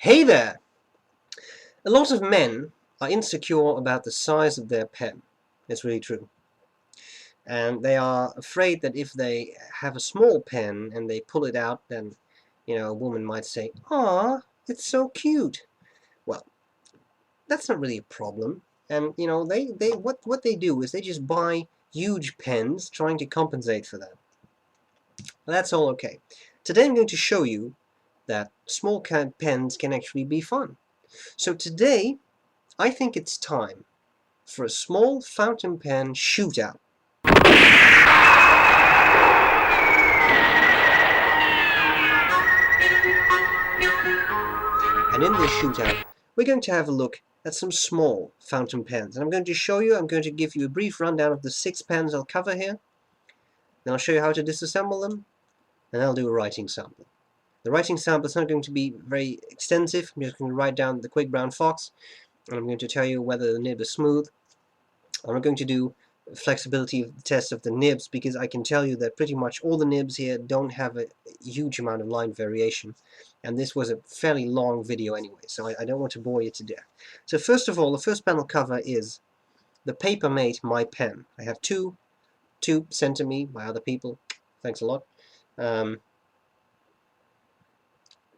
Hey there! A lot of men are insecure about the size of their pen. It's really true. And they are afraid that if they have a small pen and they pull it out, then, a woman might say, "Aw, it's so cute." Well, that's not really a problem. And, what they do is they just buy huge pens trying to compensate for that. Well, that's all okay. Today I'm going to show you that small pens can actually be fun. So today, I think it's time for a small fountain pen shootout. And in this shootout, we're going to have a look at some small fountain pens. And I'm going to give you a brief rundown of the 6 pens I'll cover here. Then I'll show you how to disassemble them, and I'll do a writing sample. The writing sample is not going to be very extensive. I'm just going to write down the quick brown fox, and I'm going to tell you whether the nib is smooth. I'm not going to do flexibility test of the nibs because I can tell you that pretty much all the nibs here don't have a huge amount of line variation, and this was a fairly long video anyway, so I don't want to bore you to death. So first of all, the first panel cover is the paper-made MyPen. I have two sent to me by other people. Thanks a lot.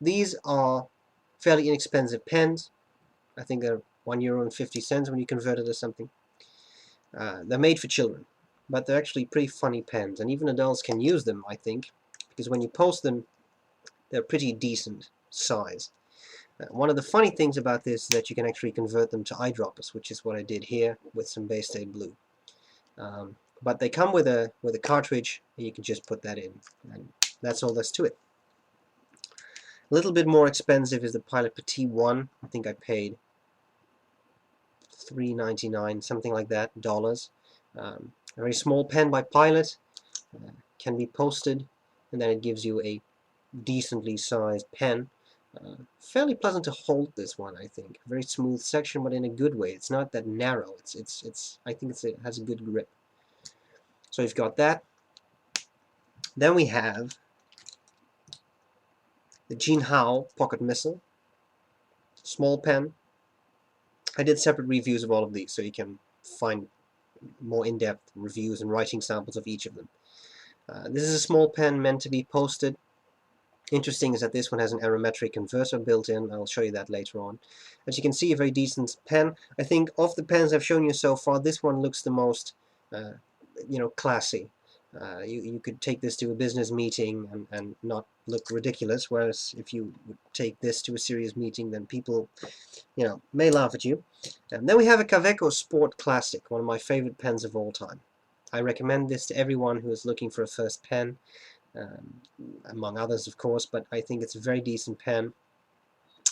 These are fairly inexpensive pens. I think they're €1.50 when you convert it to something. They're made for children, but they're actually pretty funny pens, and even adults can use them, I think, because when you post them, they're pretty decent size. One of the funny things about this is that you can actually convert them to eyedroppers, which is what I did here with some Bay State Blue. But they come with a cartridge, and you can just put that in, and that's all there's to it. A little bit more expensive is the Pilot Petit 1. I think I paid $3.99, something like that, dollars. A very small pen by Pilot, can be posted, and then it gives you a decently sized pen. Fairly pleasant to hold, this one, I think. Very smooth section, but in a good way. It's not that narrow. I think it has a good grip. So you've got that. Then we have the Jinhao Pocket Missile. Small pen. I did separate reviews of all of these, so you can find more in-depth reviews and writing samples of each of them. This is a small pen meant to be posted. Interesting is that this one has an aerometric converter built in. I'll show you that later on. As you can see, a very decent pen. I think of the pens I've shown you so far, this one looks the most, classy. You could take this to a business meeting and not look ridiculous, whereas if you would take this to a serious meeting, then people, may laugh at you. And then we have a Kaweco Sport Classic, one of my favorite pens of all time. I recommend this to everyone who is looking for a first pen, among others, of course, but I think it's a very decent pen.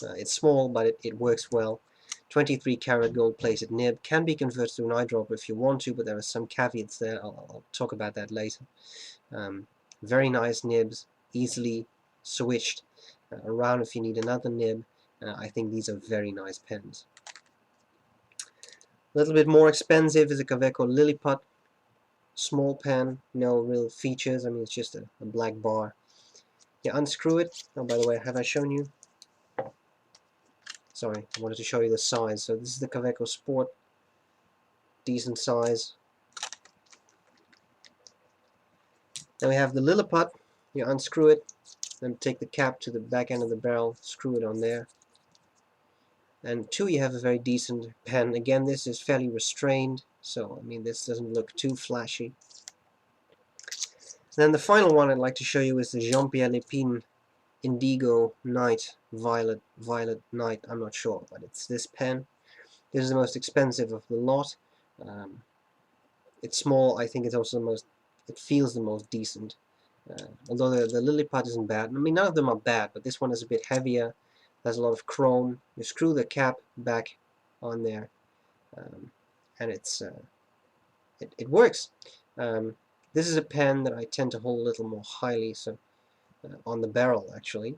It's small, but it works well. 23 karat gold plated nib, can be converted to an eyedropper if you want to, but there are some caveats there. I'll talk about that later. Very nice nibs, easily switched around if you need another nib. I think these are very nice pens. A little bit more expensive is a Kaweco Lilliput. Small pen, no real features. I mean, it's just a black bar. You unscrew it. Oh, by the way, have I shown you? Sorry, I wanted to show you the size. So this is the Kaweco Sport, decent size. Then we have the Lilliput. You unscrew it, then take the cap to the back end of the barrel, screw it on there. And two, you have a very decent pen. Again, this is fairly restrained, so I mean, this doesn't look too flashy. And then the final one I'd like to show you is the Jean-Pierre Lépine Indigo Night, Violet Night, I'm not sure, but it's this pen. This is the most expensive of the lot. It's small. I think it's also it feels the most decent. Although the Lilliput isn't bad. I mean, none of them are bad, but this one is a bit heavier. There's a lot of chrome. You screw the cap back on there, and it works. This is a pen that I tend to hold a little more highly, so on the barrel actually,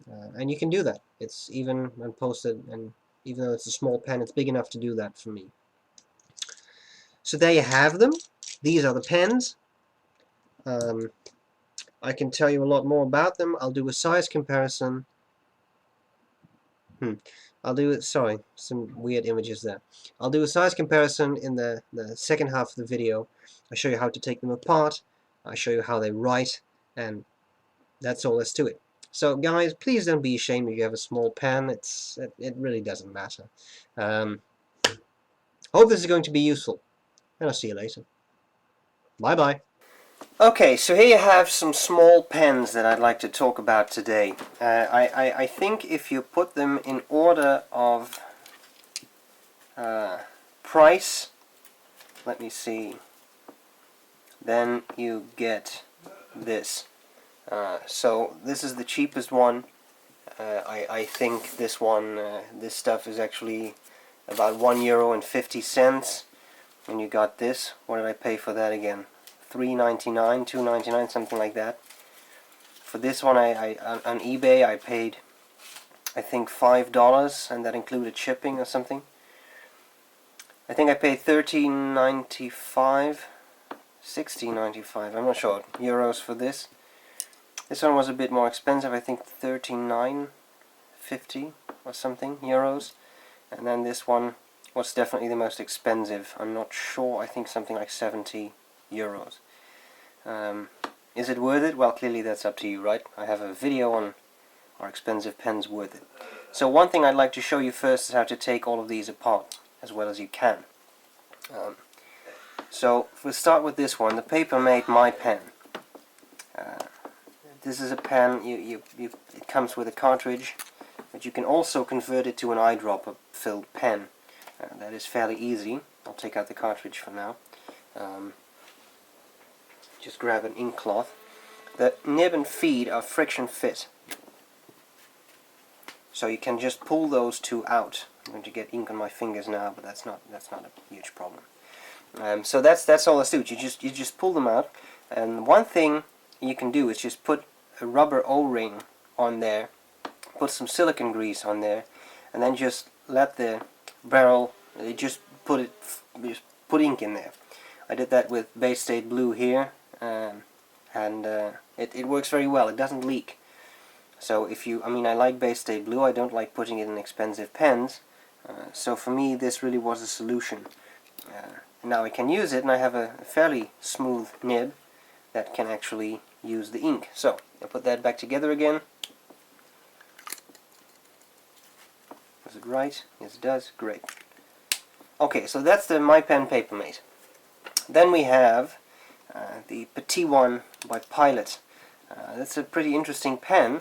and you can do that. It's even when posted, and even though it's a small pen, it's big enough to do that for me. So there you have them. These are the pens. I can tell you a lot more about them. I'll do a size comparison I'll do it. Sorry, some weird images there. I'll do a size comparison in the second half of the video. I show you how to take them apart. I show you how they write, and that's all there's to it. So guys, please don't be ashamed if you have a small pen. It really doesn't matter. Hope this is going to be useful, and I'll see you later. Bye bye. Okay, so here you have some small pens that I'd like to talk about today. I think if you put them in order of price, let me see, then you get this. So this is the cheapest one. I think this one, this stuff is actually about €1.50, and you got this. What did I pay for that again? $3.99, $2.99, something like that. For this one, on eBay I paid, I think $5, and that included shipping or something. I think I paid $13.95, $16.95, I'm not sure, euros for this. This one was a bit more expensive, I think $13.50 or something, euros. And then this one was definitely the most expensive. I'm not sure, I think something like 70 euros. Is it worth it? Well, clearly that's up to you, right? I have a video on are expensive pens worth it. So one thing I'd like to show you first is how to take all of these apart as well as you can. So we'll start with this one, the paper-made MyPen. This is a pen, it comes with a cartridge, but you can also convert it to an eyedropper filled pen. That is fairly easy. I'll take out the cartridge for now. Just grab an ink cloth. The nib and feed are friction fit, so you can just pull those two out. I'm going to get ink on my fingers now, but that's not a huge problem. So that's all that's to it. You just pull them out, and one thing you can do is just put a rubber O-ring on there, put some silicone grease on there, and then just let the barrel just put ink in there. I did that with Bay State Blue here, and it works very well. It doesn't leak. So if you, I like Bay State Blue. I don't like putting it in expensive pens. So for me, this really was a solution. Now I can use it, and I have a fairly smooth nib that can actually use the ink. So I'll put that back together again. Does it right? Yes, it does. Great. Okay, so that's the MyPen Papermate. Then we have the Petit one by Pilot. That's a pretty interesting pen.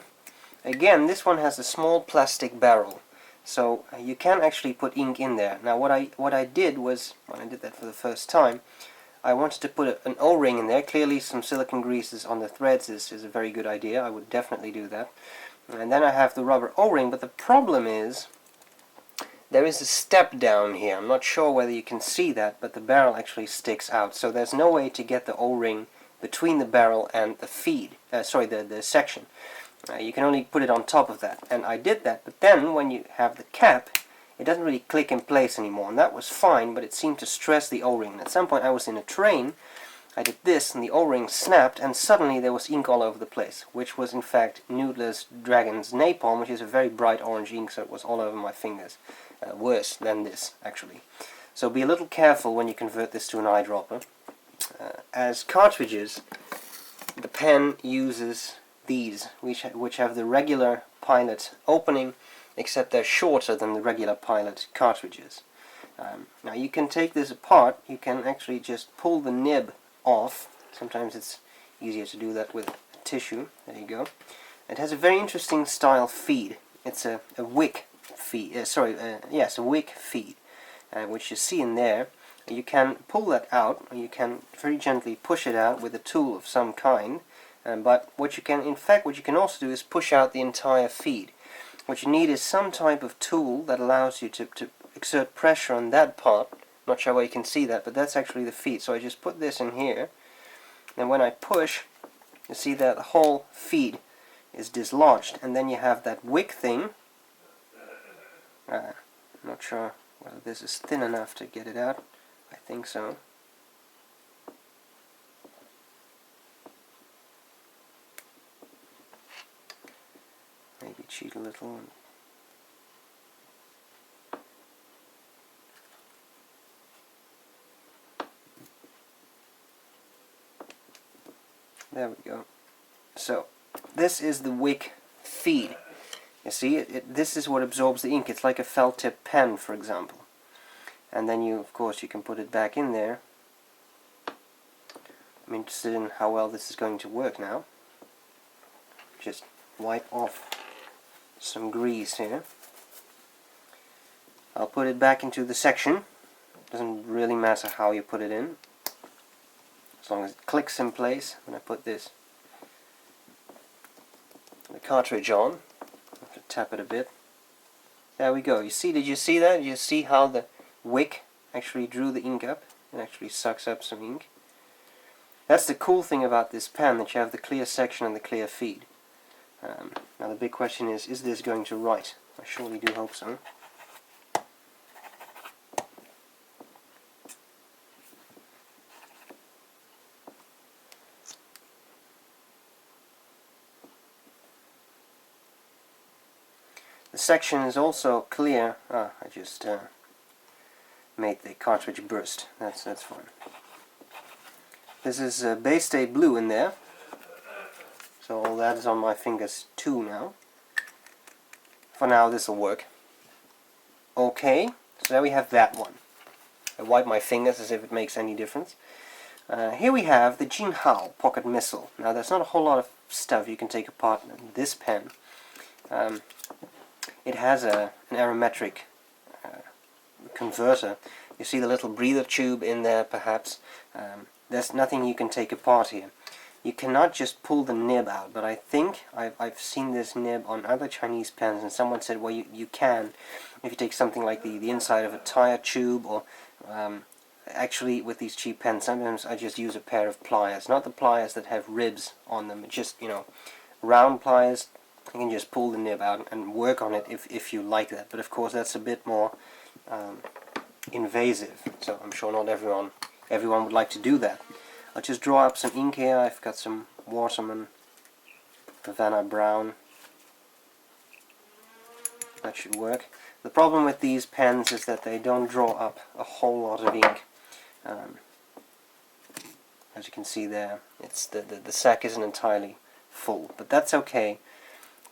Again, this one has a small plastic barrel, so you can actually put ink in there. Now what I did was, when I did that for the first time, I wanted to put an O-ring in there. Clearly some silicone greases on the threads is a very good idea. I would definitely do that. And then I have the rubber O-ring, but the problem is there is a step down here. I'm not sure whether you can see that, but the barrel actually sticks out. So there's no way to get the O-ring between the barrel and the feed. The section. You can only put it on top of that. And I did that, but then when you have the cap, it doesn't really click in place anymore. And that was fine, but it seemed to stress the O-ring. And at some point I was in a train, I did this, and the O-ring snapped, and suddenly there was ink all over the place, which was in fact Noodler's Dragon's Napalm, which is a very bright orange ink, so it was all over my fingers. Worse than this, actually. So be a little careful when you convert this to an eyedropper. As cartridges, the pen uses these, which have the regular Pilot opening, except they're shorter than the regular Pilot cartridges. Now you can take this apart. You can actually just pull the nib off. Sometimes it's easier to do that with tissue. There you go. It has a very interesting style feed. It's a wick feed. Yes, a wick feed, which you see in there. You can pull that out, or you can very gently push it out with a tool of some kind. But what you can also do is push out the entire feed. What you need is some type of tool that allows you to exert pressure on that part. Not sure why you can see that, but that's actually the feed. So I just put this in here, and when I push, you see that the whole feed is dislodged, and then you have that wick thing. I'm not sure whether this is thin enough to get it out. I think so. Maybe cheat a little. There we go. So this is the wick feed. You see, this is what absorbs the ink. It's like a felt tip pen, for example. And then of course, you can put it back in there. I'm interested in how well this is going to work now. Just wipe off some grease here. I'll put it back into the section. Doesn't really matter how you put it in, as long as it clicks in place. When I put the cartridge on, I have to tap it a bit. There we go. You see? Did you see that? Did you see how the wick actually drew the ink up? It actually sucks up some ink. That's the cool thing about this pen, that you have the clear section and the clear feed. Now the big question is this going to write? I surely do hope so. The section is also clear. I just made the cartridge burst. That's fine. This is Bay State Blue in there. So all that is on my fingers too now. For now this will work. Okay, so there we have that one. I wipe my fingers as if it makes any difference. Here we have the Jinhao pocket missile. Now there's not a whole lot of stuff you can take apart in this pen. It has an aromatic converter. You see the little breather tube in there, perhaps. There's nothing you can take apart here. You cannot just pull the nib out, but I think I've seen this nib on other Chinese pens, and someone said, well, you can if you take something like the inside of a tire tube, or actually with these cheap pens, sometimes I just use a pair of pliers, not the pliers that have ribs on them, just, round pliers. You can just pull the nib out and work on it if you like that, but of course that's a bit more invasive, so I'm sure not everyone would like to do that. I'll just draw up some ink here. I've got some Waterman Havana Brown. That should work. The problem with these pens is that they don't draw up a whole lot of ink. As you can see there, it's the sack isn't entirely full, but that's okay.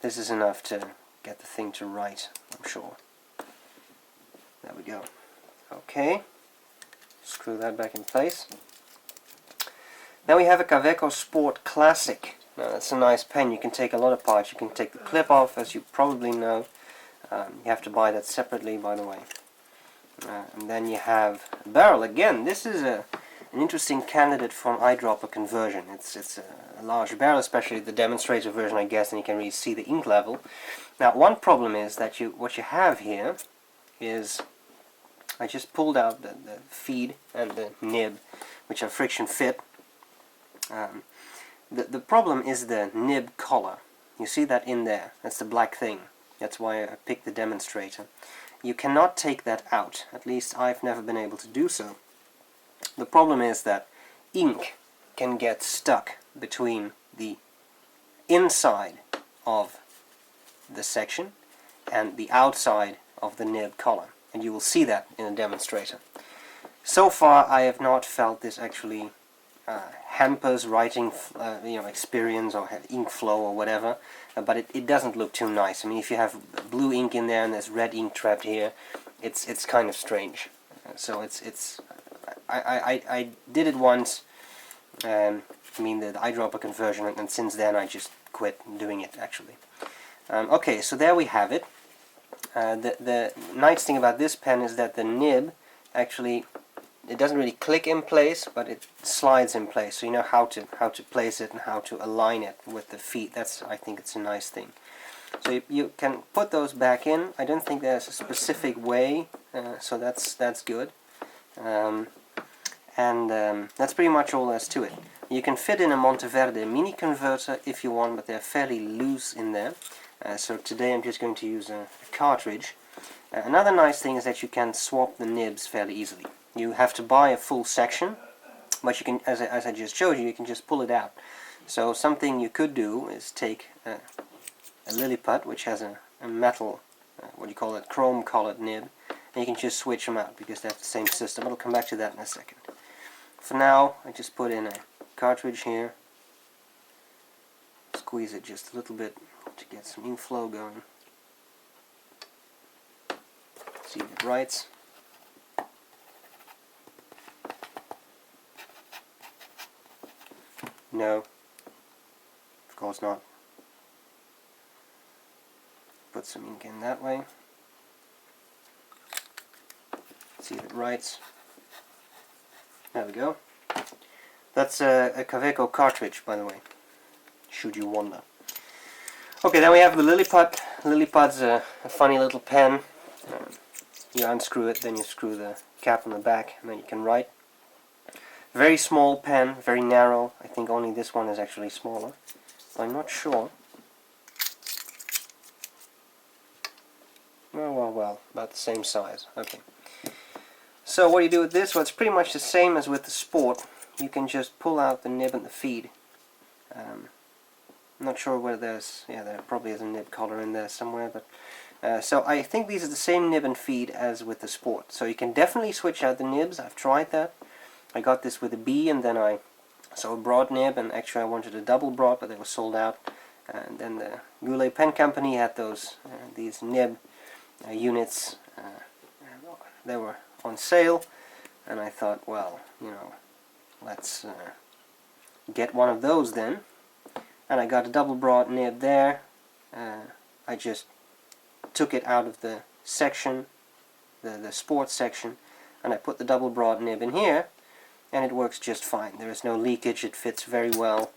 This is enough to get the thing to write, I'm sure. There we go. Okay, screw that back in place. Now we have a Kaweco Sport Classic. Now that's a nice pen. You can take a lot of parts. You can take the clip off, as you probably know. You have to buy that separately, by the way. And then you have a barrel. Again, this is an interesting candidate for an eyedropper conversion. It's a large barrel, especially the demonstrator version, I guess, and you can really see the ink level. Now, one problem is that what you have here is, I just pulled out the feed and the nib, which are friction fit. The problem is the nib collar. You see that in there? That's the black thing. That's why I picked the demonstrator. You cannot take that out. At least I've never been able to do so. The problem is that ink can get stuck between the inside of the section and the outside of the nib collar. And you will see that in a demonstrator. So far I have not felt this actually hampers writing experience or ink flow or whatever, but it doesn't look too nice. I mean, if you have blue ink in there and there's red ink trapped here, it's kind of strange. So I did it once, I mean the eyedropper conversion, and since then I just quit doing it actually. Okay, so there we have it. The nice thing about this pen is that the nib actually, it doesn't really click in place, but it slides in place, so you know how to place it and how to align it with the feet. I think it's a nice thing. So you can put those back in. I don't think there's a specific way, so that's good. That's pretty much all there's to it. You can fit in a Monteverde mini converter if you want, but they're fairly loose in there. So today I'm just going to use a cartridge. Another nice thing is that you can swap the nibs fairly easily. You have to buy a full section, but you can, as I just showed you, you can just pull it out. So something you could do is take a Lilliput, which has a metal, what do you call it, chrome-colored nib, and you can just switch them out because they have the same system. I'll come back to that in a second. For now, I just put in a cartridge here, squeeze it just a little bit to get some inflow going. See if it writes. No, of course not. Put some ink in that way. See if it writes. There we go. That's a Kaweco cartridge, by the way, should you wonder. Okay, then we have the Lilliput. Lilliput's a funny little pen. You unscrew it, then you screw the cap on the back, and then you can write. Very small pen, very narrow. I think only this one is actually smaller. I'm not sure. Well, about the same size. Okay. So what do you do with this? Well, it's pretty much the same as with the Sport. You can just pull out the nib and the feed. I'm not sure where there's... yeah, there probably is a nib collar in there somewhere, but... so I think these are the same nib and feed as with the Sport. So you can definitely switch out the nibs. I've tried that. I got this with a B, and then so a broad nib, and actually I wanted a double broad, but they were sold out. And then the Goulet Pen Company had these nib units. They were on sale, and I thought, well, you know, let's get one of those then. And I got a double broad nib there. I just took it out of the section, the sports section, and I put the double broad nib in here, and it works just fine. There is no leakage, it fits very well,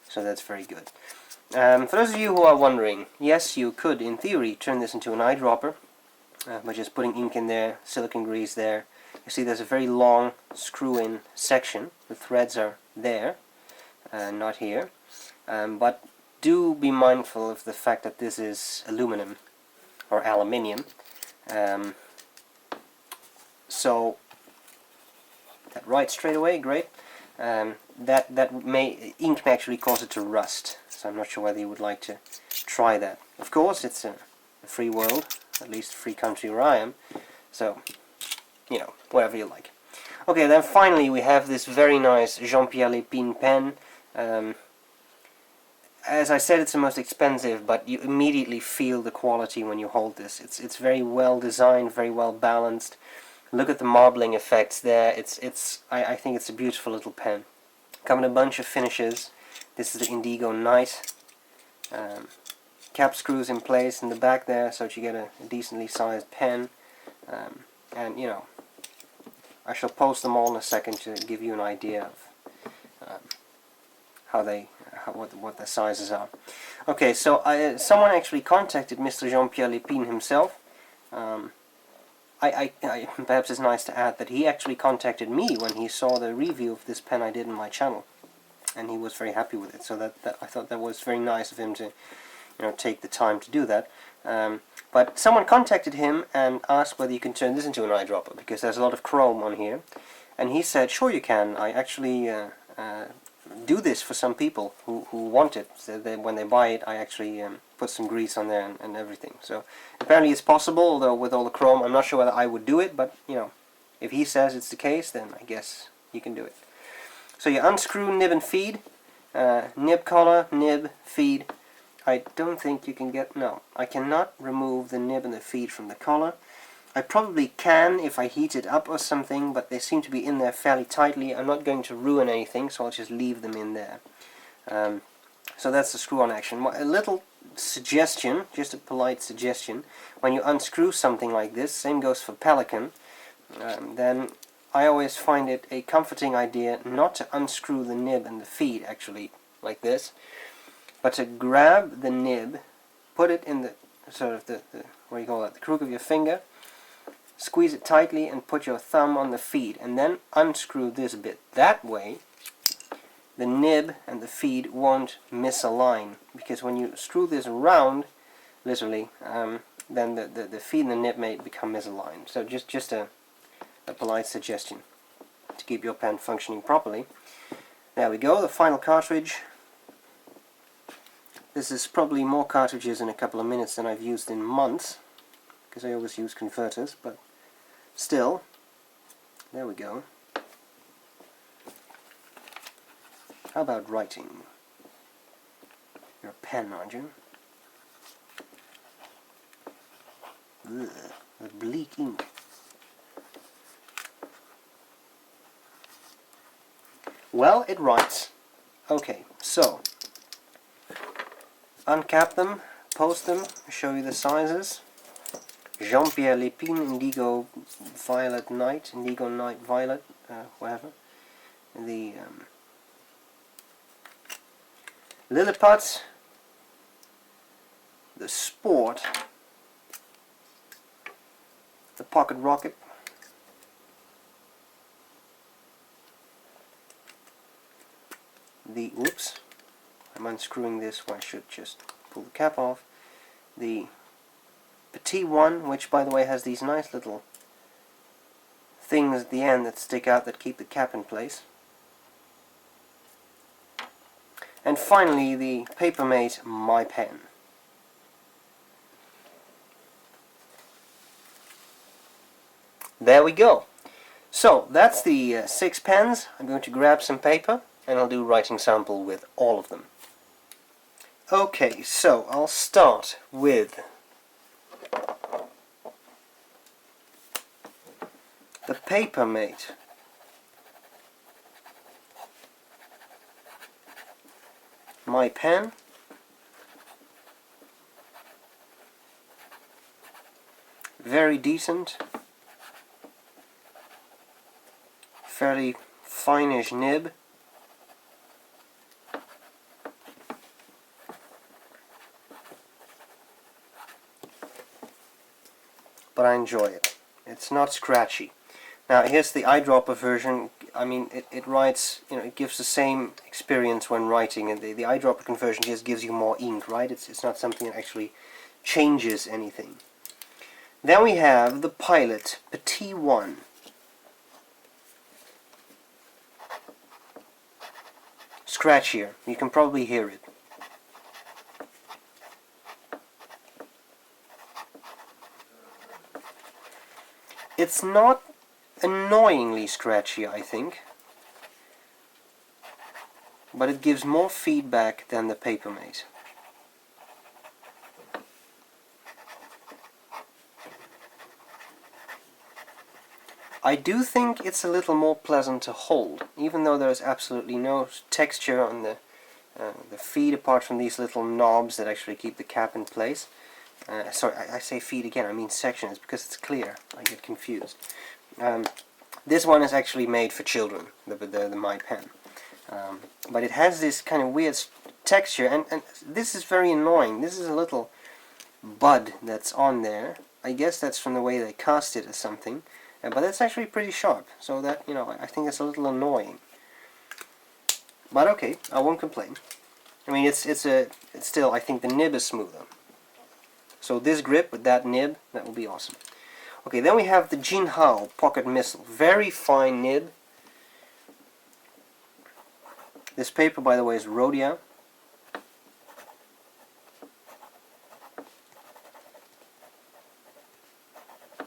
so that's very good. For those of you who are wondering, yes, you could, in theory, turn this into an eyedropper by just putting ink in there, silicone grease there. You see there's a very long screw-in section. The threads are there, not here. But do be mindful of the fact that this is aluminum, or aluminium. So that writes straight away, great. Ink may actually cause it to rust, so I'm not sure whether you would like to try that. Of course, it's a free world, at least a free country where I am, so, you know, whatever you like. Okay, then finally we have this very nice Jean-Pierre Lépine pen. As I said, it's the most expensive, but you immediately feel the quality when you hold this. It's very well designed, very well balanced. Look at the marbling effects there. I think it's a beautiful little pen. Come in a bunch of finishes. This is the Indigo Night. Cap screws in place in the back there, so that you get a decently sized pen. And you know, I shall post them all in a second to give you an idea of what the sizes are. Okay, so someone actually contacted Mr. Jean-Pierre Lépine himself. Perhaps it's nice to add that he actually contacted me when he saw the review of this pen I did on my channel, and he was very happy with it. So that I thought that was very nice of him to, you know, take the time to do that. But someone contacted him and asked whether you can turn this into an eyedropper, because there's a lot of chrome on here, and he said, sure you can. I actually do this for some people who want it. So when they buy it, I actually put some grease on there and everything. So apparently it's possible, although with all the chrome I'm not sure whether I would do it, but you know, if he says it's the case, then I guess you can do it. So you unscrew nib and feed, nib collar, nib, feed. I don't think you can get, no, I cannot remove the nib and the feed from the collar. I probably can if I heat it up or something, but they seem to be in there fairly tightly. I'm not going to ruin anything, so I'll just leave them in there. So that's the screw-on action. A little suggestion, just a polite suggestion, when you unscrew something like this, same goes for Pelican, then I always find it a comforting idea not to unscrew the nib and the feed, actually, like this, but to grab the nib, put it in the, sort of the what do you call that, the crook of your finger, squeeze it tightly and put your thumb on the feed, and then unscrew this bit. That way the nib and the feed won't misalign, because when you screw this around, literally, then the feed and the nib may become misaligned. So just a polite suggestion to keep your pen functioning properly. There we go, the final cartridge. This is probably more cartridges in a couple of minutes than I've used in months, because I always use converters, but still, there we go. How about writing? You're a pen, aren't you? Ugh, the bleak ink. Well, it writes. Okay, so uncap them, post them, show you the sizes. Jean-Pierre Lépine, Indigo Violet Night, Indigo Night Violet, whatever. The Lilliput, the Sport, the Pocket Rocket, the, whoops, I'm unscrewing this, I should just pull the cap off, the Petit one, which by the way has these nice little things at the end that stick out that keep the cap in place. And finally the Papermate MyPen. There we go. So that's the 6 pens. I'm going to grab some paper and I'll do a writing sample with all of them. Okay, so I'll start with the Papermate. MyPen. Very decent. Fairly fine-ish nib. But I enjoy it. It's not scratchy. Now here's the eyedropper version. I mean, it writes, you know, it gives the same experience when writing, and the eyedropper conversion just gives you more ink, right? It's not something that actually changes anything. Then we have the Pilot Petit one. Scratchier. You can probably hear it. It's not annoyingly scratchy, I think, but it gives more feedback than the Papermate. I do think it's a little more pleasant to hold, even though there's absolutely no texture on the feed apart from these little knobs that actually keep the cap in place. Sorry, I say feed again, I mean sections, because it's clear. I get confused. This one is actually made for children, the MyPen. But it has this kind of weird texture, and this is very annoying. This is a little bud that's on there. I guess that's from the way they cast it or something. But it's actually pretty sharp, so that, you know, I think it's a little annoying. But okay, I won't complain. I mean, it's still, I think the nib is smoother. So this grip with that nib, that will be awesome. Okay, then we have the Jinhao Pocket Missile. Very fine nib. This paper, by the way, is Rhodia.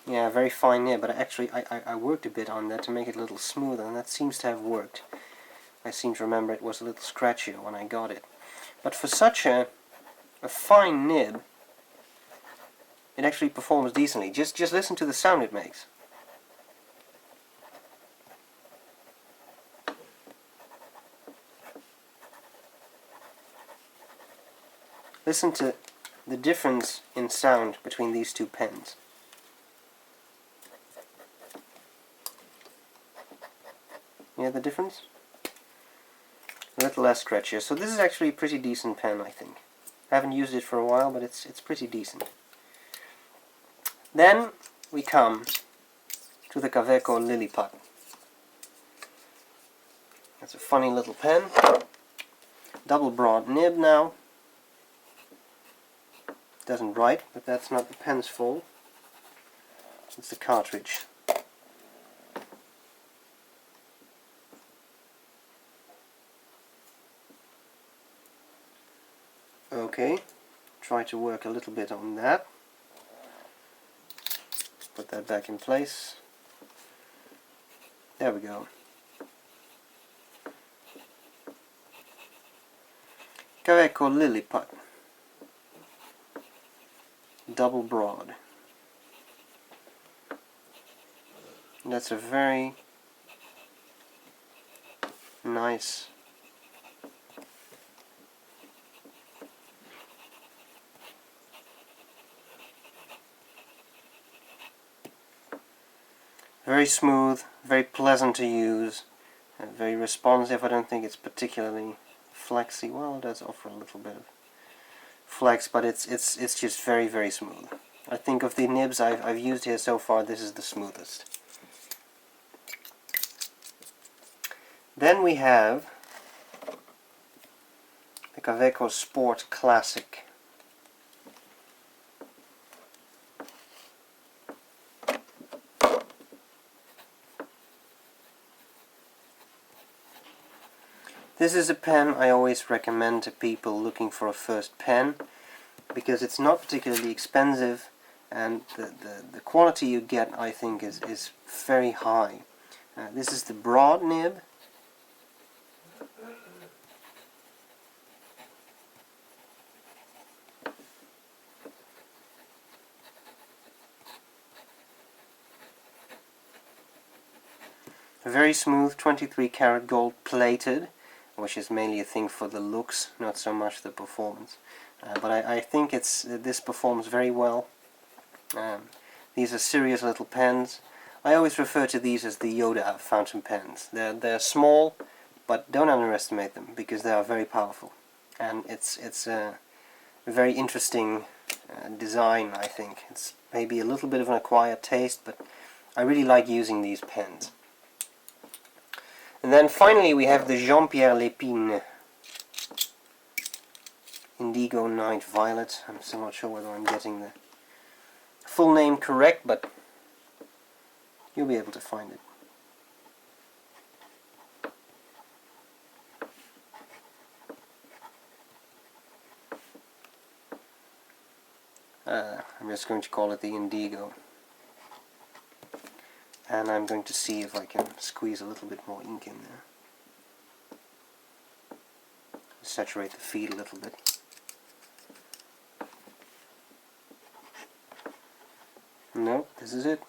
Yeah, very fine nib, but actually I worked a bit on that to make it a little smoother, and that seems to have worked. I seem to remember it was a little scratchier when I got it. But for such a fine nib, it actually performs decently. Just listen to the sound it makes. Listen to the difference in sound between these two pens. You hear the difference? A little less scratchier. So this is actually a pretty decent pen, I think. I haven't used it for a while, but it's pretty decent. Then we come to the Kaweco Lilliput. That's a funny little pen. Double broad nib now. Doesn't write, but that's not the pen's fault. It's the cartridge. Okay, try to work a little bit on that. Put that back in place. There we go. Kaweco Lilliput. Double broad. That's a very nice very smooth, very pleasant to use, very responsive. I don't think it's particularly flexy. Well, it does offer a little bit of flex, but it's just very, very smooth. I think of the nibs I've used here so far, this is the smoothest. Then we have the Kaweco Sport Classic. This is a pen I always recommend to people looking for a first pen, because it's not particularly expensive, and the quality you get, I think, is very high. This is the broad nib. Very smooth, 23 karat gold plated, which is mainly a thing for the looks, not so much the performance. But I think this performs very well. These are serious little pens. I always refer to these as the Yoda fountain pens. They're small, but don't underestimate them, because they are very powerful. And it's a very interesting design, I think. It's maybe a little bit of an acquired taste, but I really like using these pens. And then finally we have the Jean-Pierre Lépine Indigo Night Violet. I'm still not sure whether I'm getting the full name correct, but you'll be able to find it. I'm just going to call it the Indigo. And I'm going to see if I can squeeze a little bit more ink in there. Saturate the feed a little bit. No, this is it.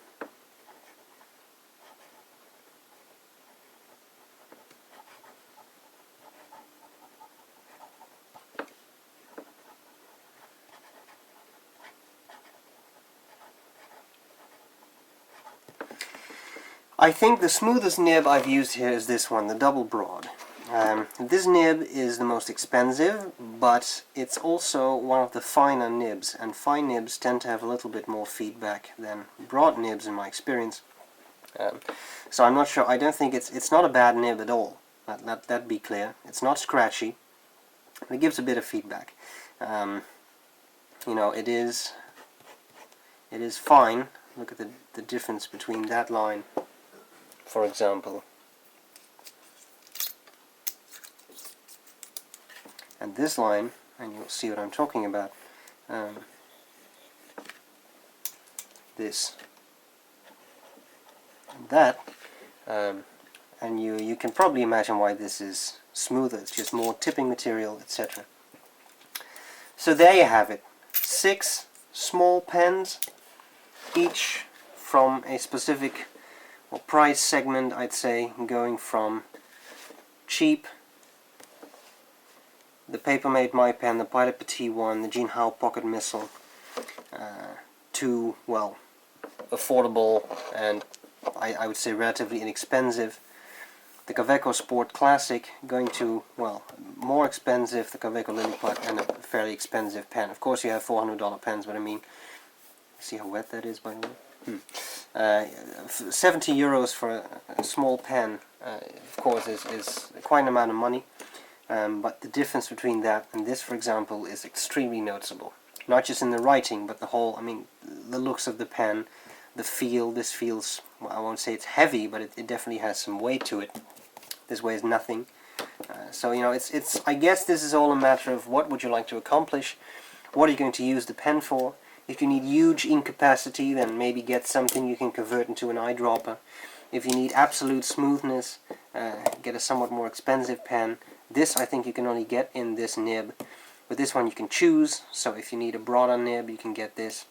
I think the smoothest nib I've used here is this one, the double broad. This nib is the most expensive, but it's also one of the finer nibs, and fine nibs tend to have a little bit more feedback than broad nibs in my experience. So I'm not sure. I don't think it's not a bad nib at all. That'd be clear. It's not scratchy. It gives a bit of feedback. You know, it is fine. Look at the difference between that line, for example, and this line, and you'll see what I'm talking about. This and that, and you can probably imagine why this is smoother. It's just more tipping material, etc. So there you have it. 6 small pens, each from a specific price segment, I'd say, going from cheap, the Papermate MyPen, the Pilot Petit one, the Jinhao Pocket Missile, to, well, affordable and I would say relatively inexpensive, the Kaweco Sport Classic, going to, well, more expensive, the Kaweco Lilliput, and a fairly expensive pen. Of course you have $400 pens, but I mean, see how wet that is, by the way? 70 euros for a small pen, of course, is quite an amount of money, but the difference between that and this, for example, is extremely noticeable. Not just in the writing, but the whole, I mean, the looks of the pen, the feel. This feels, well, I won't say it's heavy, but it definitely has some weight to it. This weighs nothing. So, you know, it's. I guess this is all a matter of what would you like to accomplish, what are you going to use the pen for. If you need huge ink capacity, then maybe get something you can convert into an eyedropper. If you need absolute smoothness, get a somewhat more expensive pen. This I think you can only get in this nib. With this one you can choose, so if you need a broader nib you can get this.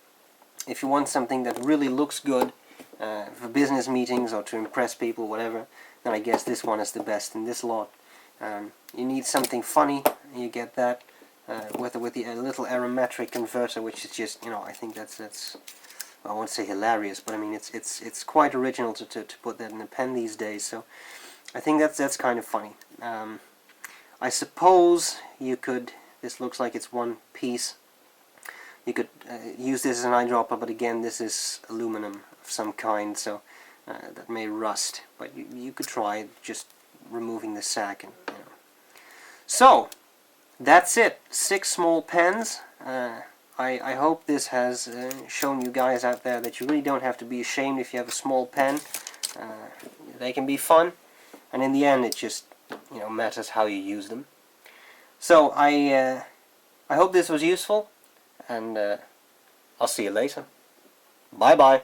If you want something that really looks good for business meetings or to impress people, whatever, then I guess this one is the best in this lot. You need something funny, you get that with the little aromatic converter, which is just, you know, I think that's I won't say hilarious, but I mean it's quite original to put that in a pen these days. So I think that's kind of funny. I suppose you could. This looks like it's one piece. You could use this as an eyedropper, but again, this is aluminum of some kind, so that may rust. But you could try just removing the sack. And, you know. So, that's it. 6 small pens. I hope this has shown you guys out there that you really don't have to be ashamed if you have a small pen. They can be fun, and in the end, it just, you know, matters how you use them. So I hope this was useful, and I'll see you later. Bye bye.